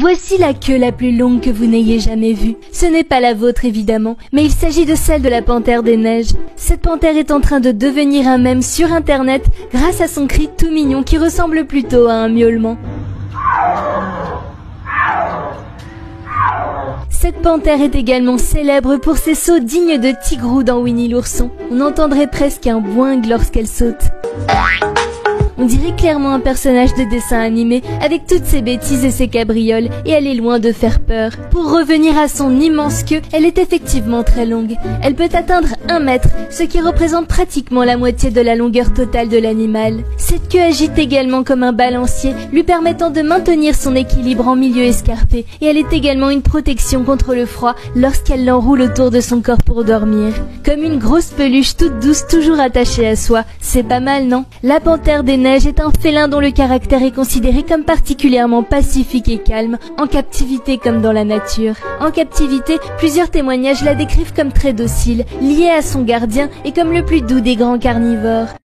Voici la queue la plus longue que vous n'ayez jamais vue. Ce n'est pas la vôtre évidemment, mais il s'agit de celle de la panthère des neiges. Cette panthère est en train de devenir un mème sur internet grâce à son cri tout mignon qui ressemble plutôt à un miaulement. Cette panthère est également célèbre pour ses sauts dignes de Tigrou dans Winnie l'ourson. On entendrait presque un boing lorsqu'elle saute. On dirait clairement un personnage de dessin animé avec toutes ses bêtises et ses cabrioles, et elle est loin de faire peur. Pour revenir à son immense queue, elle est effectivement très longue. Elle peut atteindre 1 mètre, ce qui représente pratiquement la moitié de la longueur totale de l'animal. Cette queue agite également comme un balancier, lui permettant de maintenir son équilibre en milieu escarpé, et elle est également une protection contre le froid lorsqu'elle l'enroule autour de son corps pour dormir. Comme une grosse peluche toute douce toujours attachée à soi. C'est pas mal, non? La panthère des neiges est un félin dont le caractère est considéré comme particulièrement pacifique et calme, en captivité comme dans la nature. En captivité, plusieurs témoignages la décrivent comme très docile, liée à son gardien et comme le plus doux des grands carnivores.